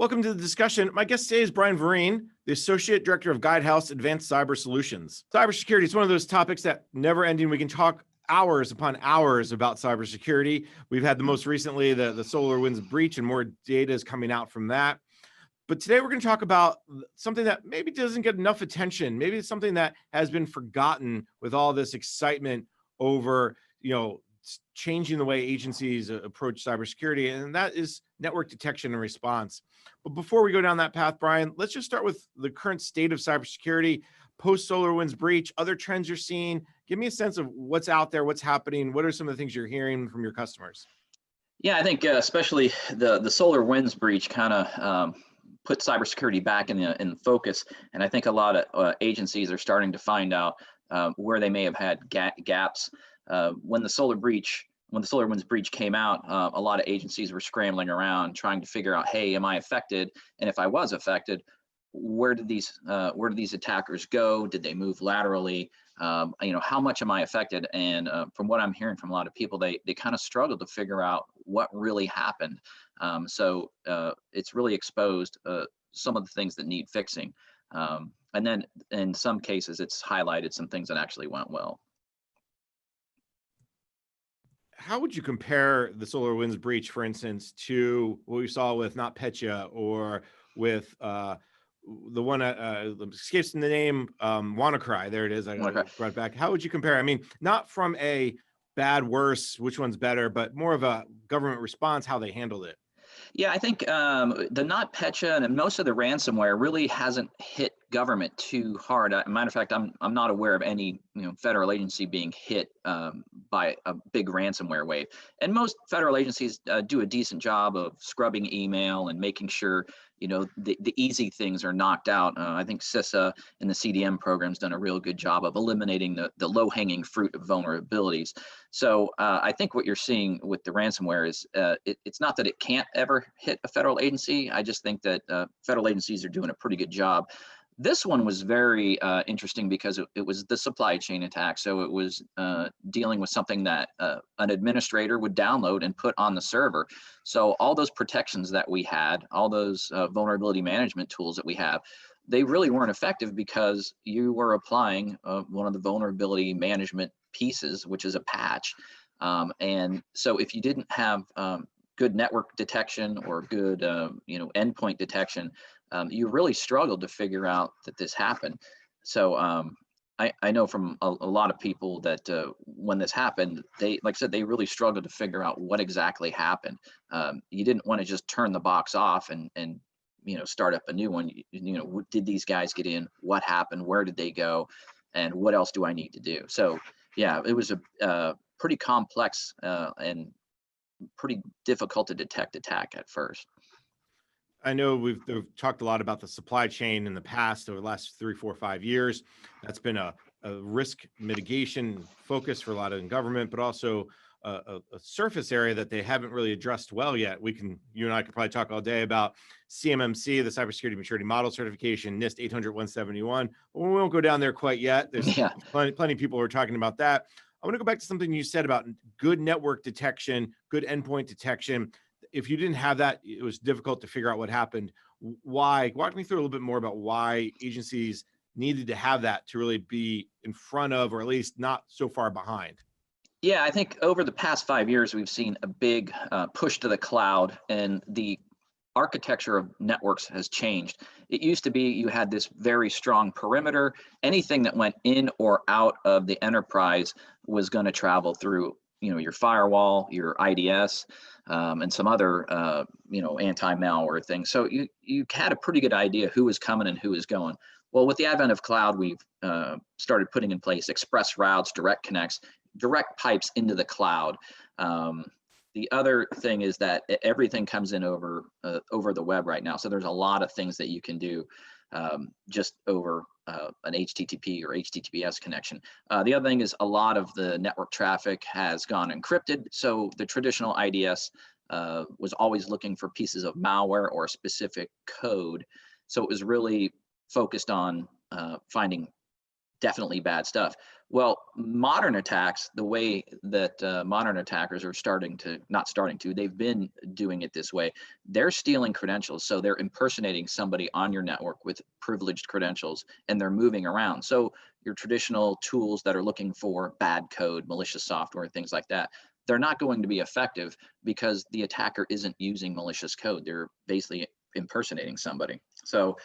Welcome to the discussion. My guest today is Brian Vereen, the Associate Director of Guidehouse Advanced Cyber Solutions. Cybersecurity is one of those topics that never ending. We can talk hours upon hours about cybersecurity. We've had the most recently, the SolarWinds breach, and more data is coming out from that. But today we're going to talk about something that maybe doesn't get enough attention. Maybe it's something that has been forgotten with all this excitement over, changing the way agencies approach cybersecurity, and that is network detection and response. But before we go down that path, Brian, let's just start with the current state of cybersecurity, post SolarWinds breach, other trends you're seeing. Give me a sense of what's out there, what's happening. What are some of the things you're hearing from your customers? Yeah, I think especially the SolarWinds breach kind of put cybersecurity back in focus, and I think a lot of agencies are starting to find out where they may have had gaps. When the SolarWinds breach came out, a lot of agencies were scrambling around trying to figure out, hey, am I affected? And if I was affected, where did these attackers go? Did they move laterally? How much am I affected? And from what I'm hearing from a lot of people, they kind of struggle to figure out what really happened. So it's really exposed some of the things that need fixing. And then in some cases, it's highlighted some things that actually went well. How would you compare the SolarWinds breach, for instance, to what we saw with NotPetya or with the one escapes in the name, WannaCry? There it is. I brought it back. How would you compare? I mean, not from a bad, worse, which one's better, but more of a government response, how they handled it. Yeah, I think the NotPetya and most of the ransomware really hasn't hit government too hard. Matter of fact, I'm not aware of any federal agency being hit by a big ransomware wave. And most federal agencies do a decent job of scrubbing email and making sure the easy things are knocked out. I think CISA and the CDM program's done a real good job of eliminating the low-hanging fruit of vulnerabilities. So I think what you're seeing with the ransomware is it's not that it can't ever hit a federal agency. I just think that federal agencies are doing a pretty good job. This one was very interesting because it was the supply chain attack. So it was dealing with something that an administrator would download and put on the server. So all those protections that we had, all those vulnerability management tools that we have, they really weren't effective because you were applying one of the vulnerability management pieces, which is a patch. And so if you didn't have good network detection or good endpoint detection, you really struggled to figure out that this happened. So I know from a lot of people that when this happened, like I said, they really struggled to figure out what exactly happened. You didn't want to just turn the box off and start up a new one. Did these guys get in? What happened? Where did they go? And what else do I need to do? So yeah, it was a pretty complex and pretty difficult to detect attack at first. I know we've talked a lot about the supply chain in the past over the last 3, 4, 5 years. That's been a risk mitigation focus for a lot of government, but also a surface area that they haven't really addressed well yet. You and I could probably talk all day about CMMC, the Cybersecurity Maturity Model Certification, NIST 800-171. But we won't go down there quite yet. There's plenty of people who are talking about that. I want to go back to something you said about good network detection, good endpoint detection. If you didn't have that, it was difficult to figure out what happened. Why? Walk me through a little bit more about why agencies needed to have that to really be in front of, or at least not so far behind. Yeah, I think over the past 5 years, we've seen a big push to the cloud, and the architecture of networks has changed. It used to be you had this very strong perimeter. Anything that went in or out of the enterprise was going to travel through your firewall, your IDS, and some other anti-malware things. So you had a pretty good idea who was coming and who was going. Well, with the advent of cloud, we've started putting in place express routes, direct connects, direct pipes into the cloud. The other thing is that everything comes in over the web right now. So there's a lot of things that you can do just over an HTTP or HTTPS connection. The other thing is a lot of the network traffic has gone encrypted. So the traditional IDS was always looking for pieces of malware or a specific code. So it was really focused on finding definitely bad stuff. Well, modern attacks, the way that modern attackers are they've been doing it this way. They're stealing credentials. So they're impersonating somebody on your network with privileged credentials, and they're moving around. So your traditional tools that are looking for bad code, malicious software, things like that, they're not going to be effective because the attacker isn't using malicious code. They're basically impersonating somebody. So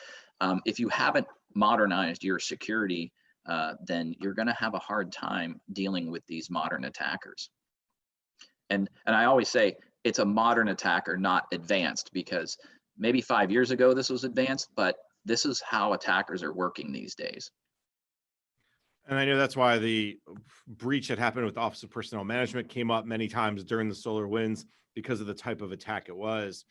if you haven't modernized your security, then you're going to have a hard time dealing with these modern attackers. And I always say it's a modern attacker, not advanced, because maybe 5 years ago this was advanced, but this is how attackers are working these days. And I know that's why the breach that happened with Office of Personnel Management came up many times during the SolarWinds because of the type of attack it was.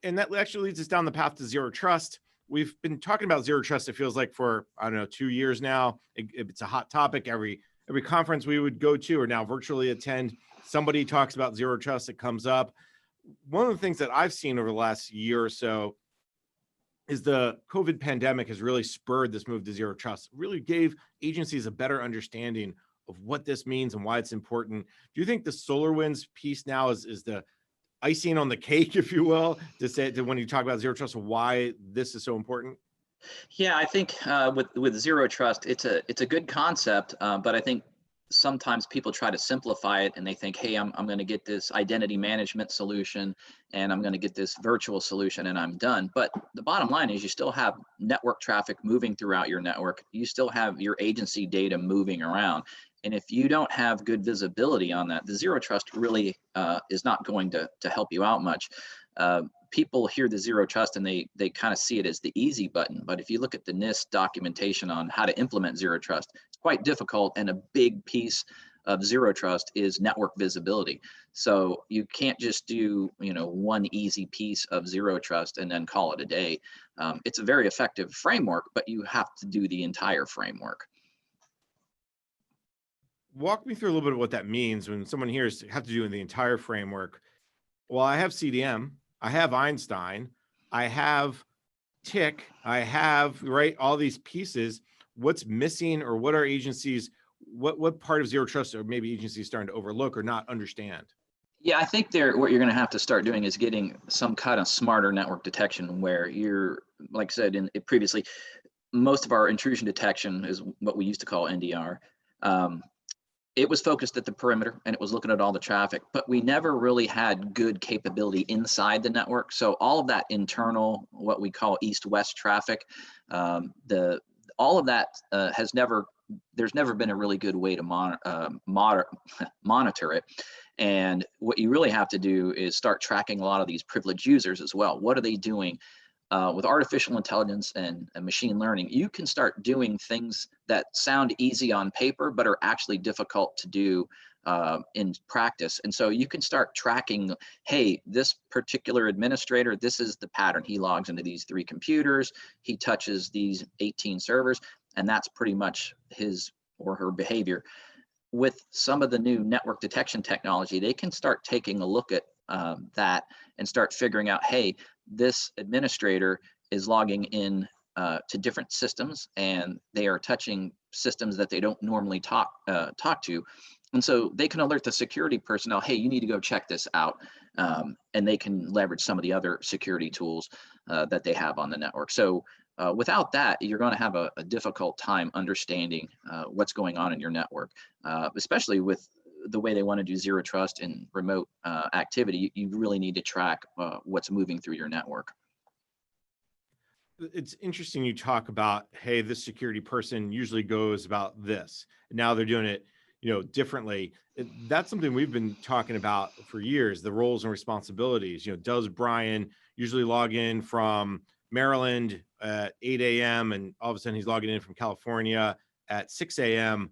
And that actually leads us down the path to zero trust. We've been talking about zero trust, it feels like, for, I don't know, 2 years now. It's a hot topic. Every conference we would go to or now virtually attend, somebody talks about zero trust. It comes up. One of the things that I've seen over the last year or so is the COVID pandemic has really spurred this move to zero trust, really gave agencies a better understanding of what this means and why it's important. Do you think the SolarWinds piece now is the icing on the cake, if you will, to say that when you talk about zero trust, why this is so important? Yeah, I think with zero trust, it's a good concept, but I think sometimes people try to simplify it and they think, hey, I'm going to get this identity management solution and I'm going to get this virtual solution and I'm done. But the bottom line is you still have network traffic moving throughout your network. You still have your agency data moving around. And if you don't have good visibility on that, the zero trust really is not going to help you out much. People hear the zero trust and they kind of see it as the easy button. But if you look at the NIST documentation on how to implement zero trust, it's quite difficult. And a big piece of zero trust is network visibility. So you can't just do, one easy piece of zero trust and then call it a day. It's a very effective framework, but you have to do the entire framework. Walk me through a little bit of what that means when someone hears have to do in the entire framework. Well, I have CDM, I have Einstein, I have TIC, I have, right, all these pieces. What's missing, or what are agencies, what part of zero trust are maybe agencies starting to overlook or not understand? Yeah, I think what you're going to have to start doing is getting some kind of smarter network detection where you're, like I said previously, most of our intrusion detection is what we used to call NDR. It was focused at the perimeter and it was looking at all the traffic, but we never really had good capability inside the network. So all of that internal, what we call east-west traffic, all of that there's never been a really good way to monitor it. And what you really have to do is start tracking a lot of these privileged users as well. What are they doing? With artificial intelligence and machine learning, you can start doing things that sound easy on paper, but are actually difficult to do in practice. And so you can start tracking, hey, this particular administrator, this is the pattern. He logs into these 3 computers, he touches these 18 servers, and that's pretty much his or her behavior. With some of the new network detection technology, they can start taking a look at that and start figuring out, hey, this administrator is logging in to different systems and they are touching systems that they don't normally talk to. And so they can alert the security personnel, hey, you need to go check this out. And they can leverage some of the other security tools that they have on the network. So without that, you're going to have a difficult time understanding what's going on in your network, especially with the way they want to do zero trust and remote activity. You really need to track what's moving through your network. It's interesting you talk about, hey, this security person usually goes about this. Now they're doing it, differently. That's something we've been talking about for years, the roles and responsibilities. Does Brian usually log in from Maryland at 8 a.m. and all of a sudden he's logging in from California at 6 a.m.?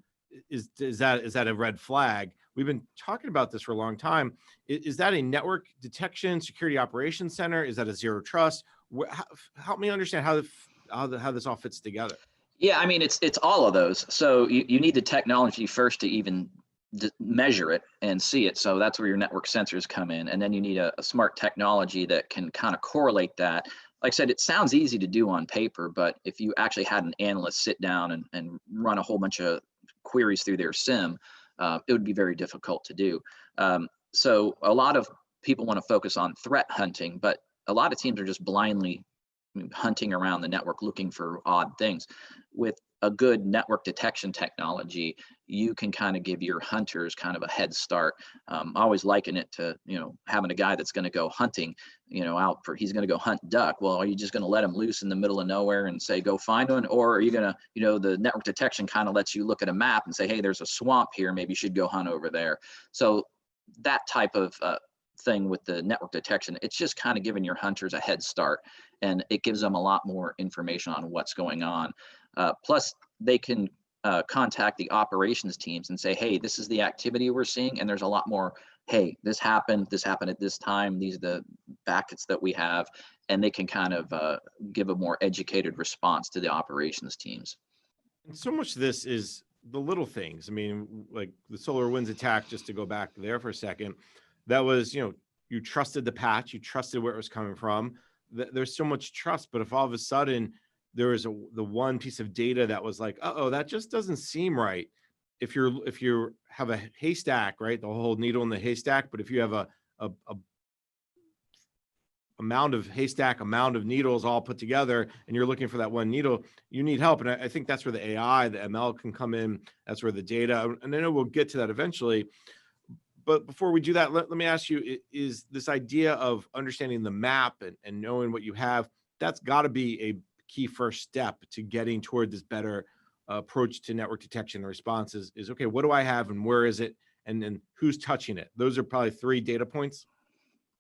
Is that a red flag? We've been talking about this for a long time. Is that a network detection security operations center? Is that a zero trust? Help me understand how this all fits together. Yeah, I mean, it's all of those. So you need the technology first to even measure it and see it. So that's where your network sensors come in. And then you need a smart technology that can kind of correlate that. Like I said, it sounds easy to do on paper, but if you actually had an analyst sit down and run a whole bunch of queries through their SIM, it would be very difficult to do. So a lot of people want to focus on threat hunting, but a lot of teams are just blindly hunting around the network looking for odd things. With a good network detection technology, you can kind of give your hunters kind of a head start. I always liken it to, having a guy that's going to go hunting, he's going to go hunt duck. Well, are you just going to let him loose in the middle of nowhere and say, go find one? Or are you going to, the network detection kind of lets you look at a map and say, hey, there's a swamp here. Maybe you should go hunt over there. So that type of thing with the network detection, it's just kind of giving your hunters a head start, and it gives them a lot more information on what's going on. Plus, they can contact the operations teams and say, hey, this is the activity we're seeing, and there's a lot more, hey, this happened at this time, these are the packets that we have, and they can kind of give a more educated response to the operations teams. And so much of this is the little things. I mean, like the SolarWinds attack, just to go back there for a second, that was, you trusted the patch, you trusted where it was coming from. There's so much trust, but if all of a sudden there was the one piece of data that was like, uh-oh, that just doesn't seem right. If you have a haystack, right, the whole needle in the haystack, but if you have a amount of needles all put together and you're looking for that one needle, you need help. And I think that's where the AI, the ML can come in. That's where the data, and I know we'll get to that eventually. But before we do that, let me ask you, is this idea of understanding the map and knowing what you have, that's got to be a key first step to getting toward this better approach to network detection and response is okay, what do I have and where is it? And then who's touching it? Those are probably 3 data points.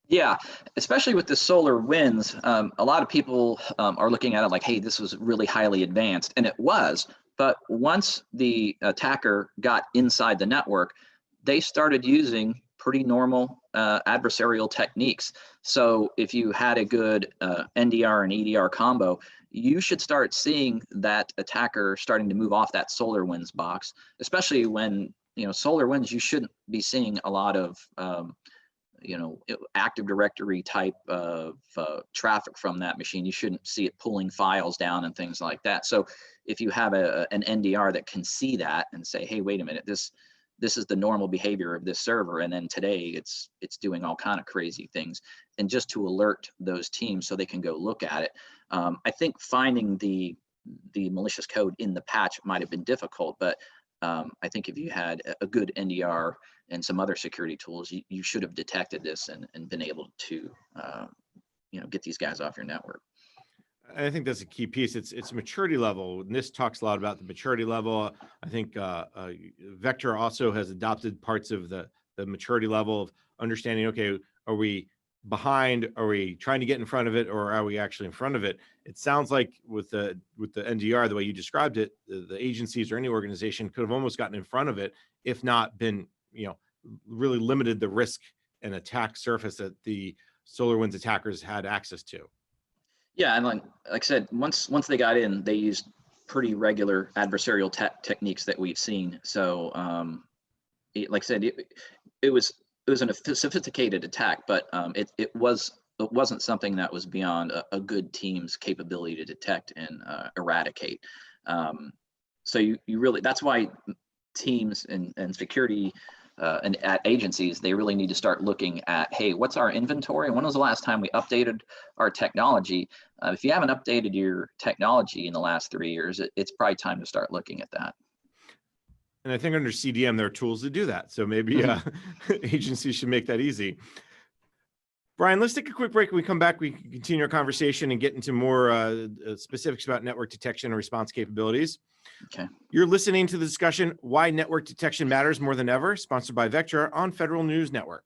Yeah, especially with the SolarWinds, a lot of people are looking at it like, hey, this was really highly advanced, and it was. But once the attacker got inside the network, they started using pretty normal adversarial techniques. So if you had a good NDR and EDR combo, you should start seeing that attacker starting to move off that SolarWinds box, especially when, SolarWinds, you shouldn't be seeing a lot of, Active Directory type of traffic from that machine. You shouldn't see it pulling files down and things like that. So if you have an NDR that can see that and say, hey, wait a minute, this is the normal behavior of this server, and then today it's doing all kind of crazy things, and just to alert those teams so they can go look at it. I think finding the malicious code in the patch might have been difficult, but I think if you had a good NDR and some other security tools, you should have detected this and been able to get these guys off your network. I think that's a key piece. It's maturity level. NIST talks a lot about the maturity level. I think Vector also has adopted parts of the maturity level of understanding, okay, are we behind? Are we trying to get in front of it, or are we actually in front of it? It sounds like with the NDR, the way you described it, the agencies or any organization could have almost gotten in front of it, if not been, really limited the risk and attack surface that the SolarWinds attackers had access to. Yeah, and like I said, once they got in, they used pretty regular adversarial techniques that we've seen. So, like I said, it was a sophisticated attack, but it wasn't something that was beyond a good team's capability to detect and eradicate. So you really, that's why teams and security and at agencies, they really need to start looking at, hey, what's our inventory? When was the last time we updated our technology? If you haven't updated your technology in the last 3 years, it's probably time to start looking at that. And I think under CDM, there are tools to do that. So maybe agencies should make that easy. Brian, let's take a quick break. When we come back, we can continue our conversation and get into more specifics about network detection and response capabilities. Okay. You're listening to the discussion, Why Network Detection Matters More Than Ever, sponsored by Vectra on Federal News Network.